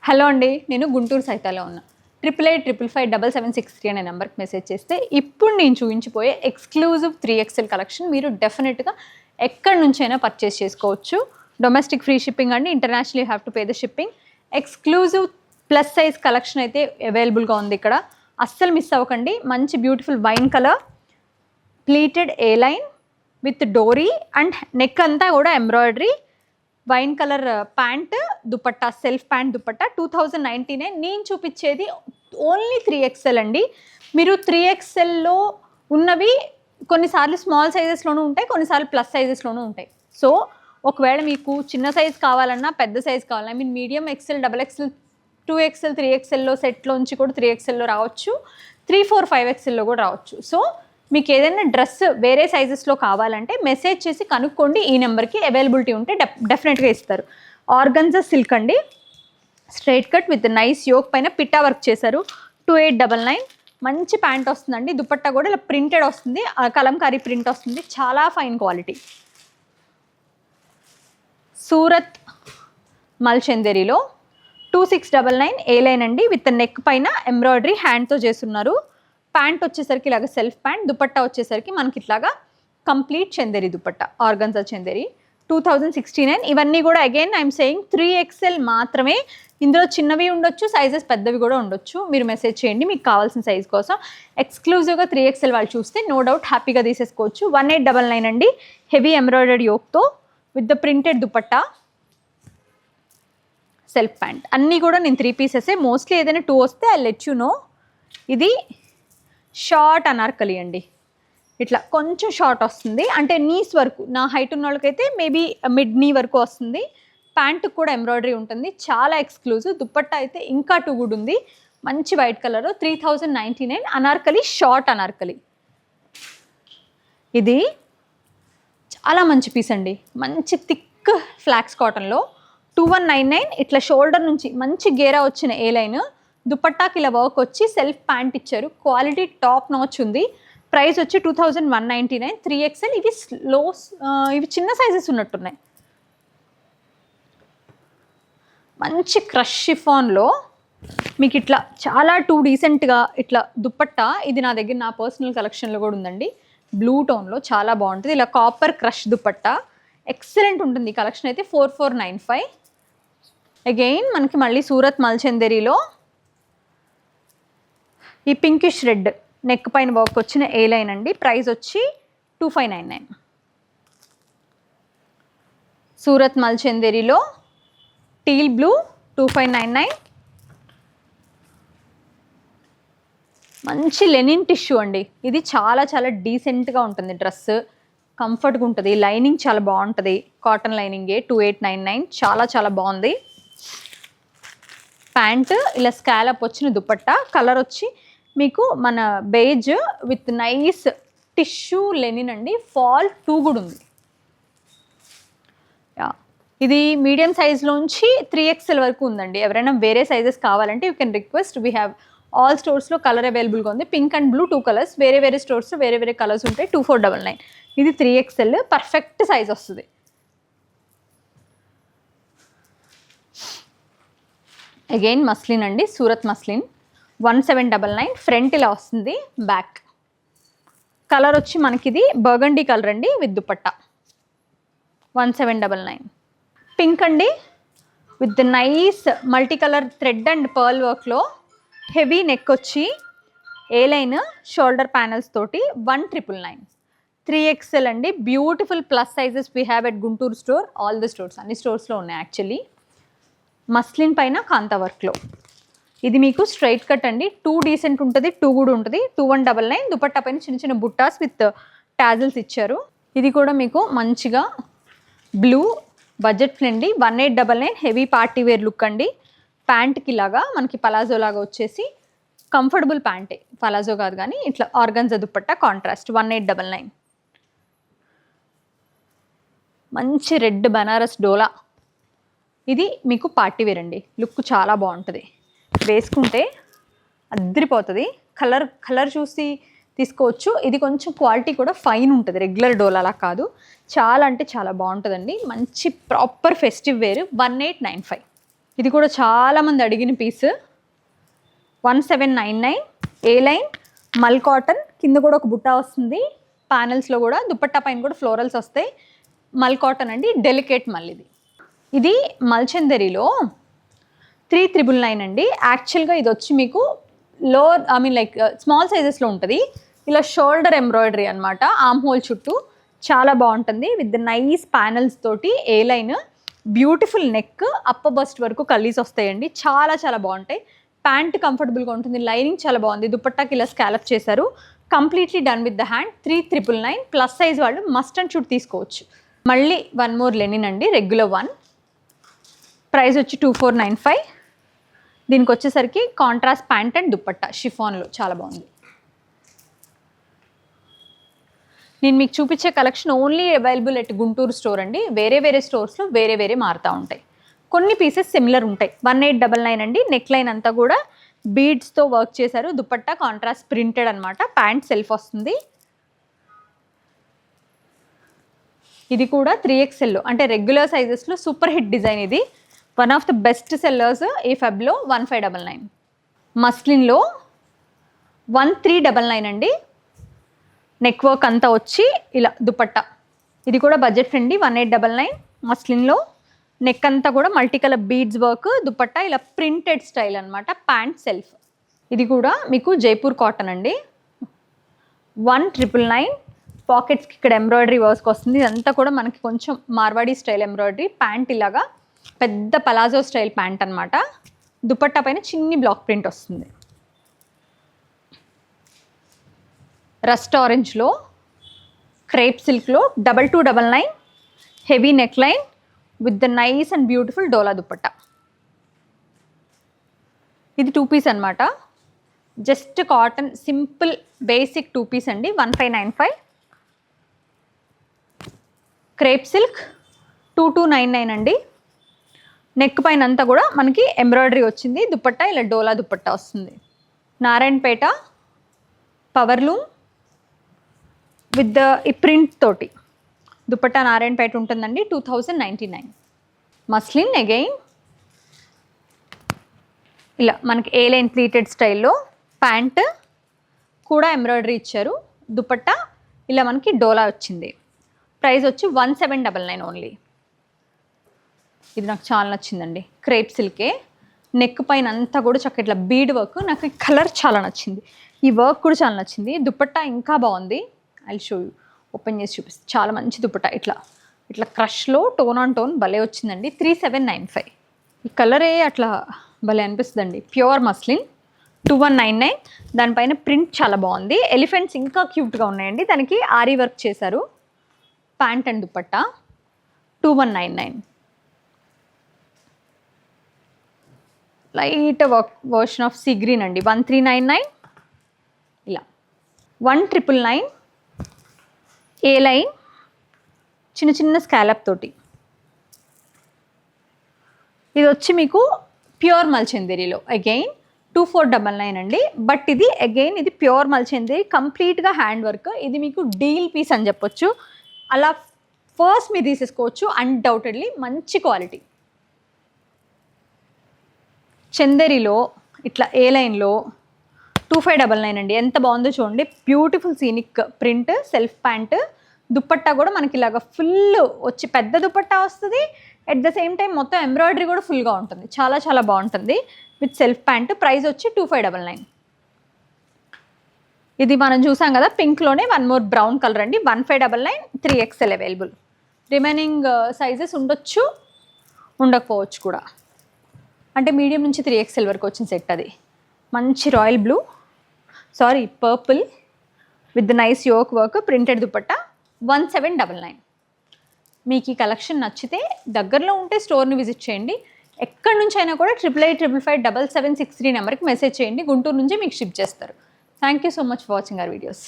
Hello అండి, నేను గుంటూరు సైతాలో ఉన్నా. 88555776 అనే నెంబర్కి మెసేజ్ చేస్తే ఇప్పుడు నేను చూపించిపోయే ఎక్స్క్లూజివ్ 3XL కలెక్షన్ మీరు డెఫినెట్గా ఎక్కడి నుంచైనా పర్చేస్ చేసుకోవచ్చు. డొమెస్టిక్ ఫ్రీ షిప్పింగ్ అండి, international you have to pay the shipping. Exclusive plus size collection అయితే అవైలబుల్గా ఉంది ఇక్కడ. అస్సలు మిస్ అవ్వకండి. మంచి beautiful wine colour pleated A line with dori and neck అంతా కూడా embroidery. Wine colour pant dupatta, self pant dupatta 2099. నేను చూపించేది ఓన్లీ 3XL అండి. మీరు 3XLలో ఉన్నవి కొన్నిసార్లు స్మాల్ సైజెస్లోనూ ఉంటాయి, కొన్నిసార్లు ప్లస్ సైజెస్లోనూ ఉంటాయి. సో ఒకవేళ మీకు చిన్న సైజ్ కావాలన్నా పెద్ద సైజ్ కావాలన్నా, I mean medium XL, XXL, 2XL, 3XLలో సెట్లోంచి కూడా 3XLలో రావచ్చు, 3, 4, 5XLలో కూడా రావచ్చు. సో మీకు ఏదైనా డ్రెస్ వేరే సైజెస్లో కావాలంటే మెసేజ్ చేసి కనుక్కోండి. ఈ నెంబర్కి అవైలబిలిటీ ఉంటే డెఫినెట్గా ఇస్తారు. ఆర్గన్జా సిల్క్ అండి, straight cut with nice yoke పైన పిట్టా వర్క్ చేశారు. 2899. మంచి ప్యాంట్ వస్తుందండి. దుపట్టా కూడా ఇలా ప్రింటెడ్ వస్తుంది, కలంకారీ ప్రింట్ వస్తుంది, చాలా ఫైన్ క్వాలిటీ. సూరత్ మల్చందేరిలో 2699 ఏ లైన్ అండి, విత్ నెక్ పైన ఎంబ్రాయిడరీ హ్యాండ్తో చేస్తున్నారు. ప్యాంట్ వచ్చేసరికి ఇలాగ సెల్ఫ్ ప్యాంట్, దుపట్టా వచ్చేసరికి మనకి ఇట్లాగా కంప్లీట్ చందేరి దుపట్టా, ఆర్గన్జా చందేరి. 2069. ఇవన్నీ కూడా అగైన్ ఐఎమ్ సేయింగ్ 3XL మాత్రమే. ఇందులో చిన్నవి ఉండొచ్చు, సైజెస్ పెద్దవి కూడా ఉండొచ్చు. మీరు మెసేజ్ చేయండి మీకు కావాల్సిన సైజ్ కోసం. ఎక్స్క్లూజివ్గా 3XL వాళ్ళు చూస్తే నో డౌట్ హ్యాపీగా తీసేసుకోవచ్చు. 1899 అండి, హెవీ ఎంబ్రాయిడర్డ్ యోక్తో with the printed dupatta, self pant. అన్నీ కూడా నేను 3 పీసెసే. మోస్ట్లీ ఏదైనా 2 వస్తే ఐ లెట్ యు నో. ఇది షార్ట్ అనార్కలి అండి, ఇట్లా కొంచెం షార్ట్ వస్తుంది, అంటే నీస్ వరకు. నా హైట్ ఉన్న వాళ్ళకైతే మేబీ మిడ్ నీ వరకు వస్తుంది. ప్యాంటుకు కూడా ఎంబ్రాయిడరీ ఉంటుంది, చాలా ఎక్స్క్లూజివ్. దుపట్టా అయితే ఇంకా 2 గుడ్ ఉంది, మంచి white colour. 3099 Anarkali, short Anarkali. ఇది చాలా మంచి పీస్ అండి, మంచి థిక్ ఫ్లాక్స్ కాటన్లో. 2199. ఇట్లా షోల్డర్ నుంచి మంచి గేరా వచ్చిన ఏ లైన్, దుపట్టాకి ఇలా వర్క్ వచ్చి సెల్ఫ్ ప్యాంట్ ఇచ్చారు. క్వాలిటీ టాప్ నాచ్ ఉంది. ప్రైస్ వచ్చి 2199. 3XL. ఇవి ఇవి చిన్న సైజెస్ ఉన్నట్టున్నాయి. మంచి క్రష్ షిఫాన్లో మీకు ఇట్లా చాలా 2 డీసెంట్గా ఇట్లా దుపట్టా. ఇది నా దగ్గర నా పర్సనల్ కలెక్షన్లో కూడా ఉందండి, బ్లూ టోన్లో చాలా బాగుంటుంది. ఇలా కాపర్ క్రష్ దుపట్టా ఎక్సలెంట్ ఉంటుంది. ఈ కలెక్షన్ అయితే 4495. అగైన్ మనకి మళ్ళీ సూరత్ మల్చందేరిలో ఈ పింకిష్ రెడ్ నెక్ పైన వర్క్ వచ్చిన ఏ లైన్ అండి. ప్రైస్ వచ్చి 2599. సూరత్ మల్చందేరిలో టీల్ బ్లూ 2599. మంచి లెనిన్ టిష్యూ అండి, ఇది చాలా చాలా డీసెంట్గా ఉంటుంది. డ్రెస్ కంఫర్ట్గా ఉంటుంది, లైనింగ్ చాలా బాగుంటుంది, కాటన్ లైనింగే. 2899. చాలా చాలా బాగుంది. ప్యాంట్ ఇలా స్కాలప్ వచ్చిన దుపట్టా, కలర్ వచ్చి మీకు మన beige with nice tissue linen అండి. ఫాల్ 2 కూడా ఉంది. ఇది మీడియం సైజ్లోంచి 3XL వరకు ఉందండి. ఎవరైనా వేరే సైజెస్ కావాలంటే you can request. We have all స్టోర్స్లో కలర్ అవైలబుల్గా ఉంది. Pink and blue 2 colours. వేరే వేరే స్టోర్స్లో వేరే వేరే కలర్స్ ఉంటాయి. 2499. ఇది 3XL, పర్ఫెక్ట్ సైజ్ వస్తుంది. అగైన్ మస్లిన్ అండి, సూరత్ మస్లిన్ 1799. ఫ్రంట్ ఇలా వస్తుంది, బ్యాక్ కలర్ వచ్చి మనకి ఇది బర్గండీ కలర్ అండి విత్ దుపట్టా. 1799. పింక్ అండి with nice multi colour thread and pearl వర్క్లో, హెవీ నెక్ వచ్చి ఏ లైన్ షోల్డర్ ప్యానల్స్ తోటి. 1999. 3XL అండి, beautiful plus sizes we have at Guntur store. All the stores, అన్ని స్టోర్స్లో ఉన్నాయి యాక్చువల్లీ. మస్లిన్ పైన కాంతా వర్క్లో. ఇది మీకు స్ట్రైట్ కట్ అండి, 2 డీసెంట్ ఉంటుంది, 2 కూడా ఉంటుంది. 2199. దుపట్టా పైన చిన్న చిన్న బుట్టాస్ విత్ టాజిల్స్ ఇచ్చారు. ఇది కూడా మీకు మంచిగా blue budget friendly. 1899. Heavy party wear look అండి. ప్యాంట్కి లాగా మనకి పలాజో లాగా వచ్చేసి కంఫర్టబుల్ ప్యాంటే, పలాజో కాదు కానీ ఇట్లా ఆర్గన్జా దుపట్టా కాంట్రాస్ట్. 1899. మంచి రెడ్ బనారస్ డోలా. ఇది మీకు పార్టీ వేర్ అండి, లుక్ చాలా బాగుంటుంది, వేసుకుంటే అద్దరిపోతుంది. కలర్ చూసి తీసుకోవచ్చు. ఇది కొంచెం క్వాలిటీ కూడా ఫైన్ ఉంటుంది, రెగ్యులర్ డోలాలా కాదు. చాలా అంటే చాలా బాగుంటుందండి, మంచి ప్రాపర్ ఫెస్టివ్ వేర్. 1895. ఇది కూడా చాలామంది అడిగిన పీస్. 1799 ఏ లైన్ మల్ కాటన్, కింద కూడా ఒక బుట్ట వస్తుంది, ప్యానల్స్లో కూడా దుపట్టా పైన కూడా ఫ్లోరల్స్ వస్తాయి. మల్ కాటన్ అండి, డెలికేట్ మల్. ఇది మల్చందరిలో 3999 అండి. యాక్చువల్గా ఇది వచ్చి మీకు లోవర్ లైక్ స్మాల్ సైజెస్లో ఉంటుంది. ఇలా షోల్డర్ ఎంబ్రాయిడరీ అనమాట, ఆర్మ్ హోల్ చుట్టూ చాలా బాగుంటుంది విత్ నైస్ ప్యానల్స్ తోటి. A line, beautiful neck, upper bust వరకు కల్లీస్ వస్తాయండి. చాలా చాలా బాగుంటాయి. ప్యాంట్ కంఫర్టబుల్గా ఉంటుంది, లైనింగ్ చాలా బాగుంది. దుపట్టాకి ఇలా స్కాలప్ చేశారు. Completely done with the hand. 3999. Plus size వాళ్ళు మస్ట్ అండ్ షుడ్ తీసుకోవచ్చు. మళ్ళీ వన్ మోర్ లెనిన్ అండి, రెగ్యులర్ 1. ప్రైస్ వచ్చి 2495. దీనికి వచ్చేసరికి కాంట్రాస్ట్ ప్యాంట్ అండ్ దుపట్టా షిఫాన్లో చాలా బాగుంది. నేను మీకు చూపించే collection only available at Guntur store అండి. వేరే వేరే స్టోర్స్లో వేరే వేరే మారుతూ ఉంటాయి. కొన్ని పీసెస్ సిమిలర్ ఉంటాయి. 1899 అండి. నెక్ లైన్ అంతా కూడా బీడ్స్తో వర్క్ చేశారు. దుపట్టా కాంట్రాస్ట్ ప్రింటెడ్ అనమాట. ప్యాంట్ సెల్ఫ్ వస్తుంది. ఇది కూడా 3XL అంటే రెగ్యులర్ సైజెస్లో సూపర్ హిట్ డిజైన్. ఇది one of the best sellers ఈ ఫెబ్లో. 1599. మస్లిన్లో 1399 అండి. నెక్ వర్క్ అంతా వచ్చి ఇలా దుపట్టా. ఇది కూడా బడ్జెట్ ఫ్రెండ్లీ. 1899 మస్లిన్లో. నెక్ అంతా కూడా multi colour beads work, dupatta ఇలా ప్రింటెడ్ స్టైల్ అనమాట. Pant self. ఇది కూడా మీకు జైపూర్ కాటన్ అండి. 1999. పాకెట్స్కి ఇక్కడ ఎంబ్రాయిడరీ వర్క్ వస్తుంది. ఇదంతా కూడా మనకి కొంచెం మార్వాడీ స్టైల్ ఎంబ్రాయిడరీ. ప్యాంట్ ఇలాగా పెద్ద పలాజో స్టైల్ ప్యాంట్ అనమాట. దుపట్టా పైన చిన్ని బ్లాక్ ప్రింట్ వస్తుంది. రస్ట్ ఆరెంజ్లో, క్రేప్ సిల్క్లో 2299. Heavy neck line with the nice and beautiful dola dupatta. ఇది 2 పీస్ అనమాట. Just cotton simple basic 2 piece అండి. 1595. క్రేప్ సిల్క్ 2299 అండి. నెక్ పైన అంతా కూడా మనకి ఎంబ్రాయిడరీ వచ్చింది. దుపట్టా ఇలా డోలా దుపట్టా వస్తుంది. నారాయణపేట పవర్లూమ్ విత్ ద ఈ ప్రింట్ తోటి దుపట్టా నారాయణపేట ఉంటుందండి. 2099. మస్లిన్ అగైన్ ఇలా మనకి ఏ లైన్ ప్లీటెడ్ స్టైల్లో. ప్యాంట్ కూడా ఎంబ్రాయిడరీ ఇచ్చారు. దుపట్టా ఇలా మనకి డోలా వచ్చింది. ప్రైస్ వచ్చి 1799 ఓన్లీ. ఇది నాకు చాలా నచ్చిందండి. క్రేప్ సిల్కే. నెక్ పైన అంతా కూడా చక్క ఇట్లా బీడ్ వర్క్. నాకు ఈ కలర్ చాలా నచ్చింది. ఈ వర్క్ కూడా చాలా నచ్చింది. దుపట్టా ఇంకా బాగుంది. I show you. ఓపెన్ చేసి చూపిస్తాను. చాలా మంచి దుపట్టా. ఇట్లా ఇట్లా క్రష్లో టోన్ ఆన్ టోన్ భలే వచ్చిందండి. 3795. ఈ కలరే అట్లా భలే అనిపిస్తుందండి. Pure muslin 2199. దానిపైన ప్రింట్ చాలా బాగుంది. ఎలిఫెంట్స్ ఇంకా క్యూట్గా ఉన్నాయండి. దానికి ఆరీ వర్క్ చేశారు. Pant and dupatta 2199. Light work version of sea green అండి. 1399. ఇలా 1999. ఏ లైన్ చిన్న చిన్న స్కాలప్ తోటి. ఇది వచ్చి మీకు ప్యూర్ మల్చందేరిలో అగైన్ 2499 అండి. బట్ ఇది అగైన్ ఇది ప్యూర్ మల్చందేరి, కంప్లీట్గా హ్యాండ్ వర్క్. ఇది మీకు డీల్ పీస్ అని చెప్పొచ్చు. అలా ఫస్ట్ మీరు తీసేసుకోవచ్చు. అన్డౌటెడ్లీ మంచి క్వాలిటీ. చందేరిలో ఇట్లా ఏ లైన్లో 2599 అండి. ఎంత బాగుందో చూడండి. Beautiful scenic print, self pant. Dupatta కూడా మనకి ఇలాగ ఫుల్ వచ్చి పెద్ద దుపట్టా వస్తుంది. ఎట్ ద సేమ్ టైం మొత్తం ఎంబ్రాయిడరీ కూడా ఫుల్గా ఉంటుంది. చాలా చాలా బాగుంటుంది విత్ సెల్ఫ్ ప్యాంట్. ప్రైస్ వచ్చి 2599. ఇది మనం చూసాం కదా పింక్లోనే వన్ మోర్ బ్రౌన్ కలర్ అండి. 1599. 3XL available. రిమైనింగ్ సైజెస్ ఉండొచ్చు, ఉండకపోవచ్చు కూడా. అంటే మీడియం నుంచి 3XL వరకు వచ్చిన సెట్. అది మంచి royal blue, sorry purple with nice yoke work, printed dupatta 1799. మీకు ఈ కలెక్షన్ నచ్చితే దగ్గరలో ఉంటే స్టోర్ని విజిట్ చేయండి. ఎక్కడి నుంచి అయినా కూడా 8855557763 నెంబర్కి మెసేజ్ చేయండి. గుంటూరు నుంచి మీకు షిప్ చేస్తారు. Thank you so much for watching our videos.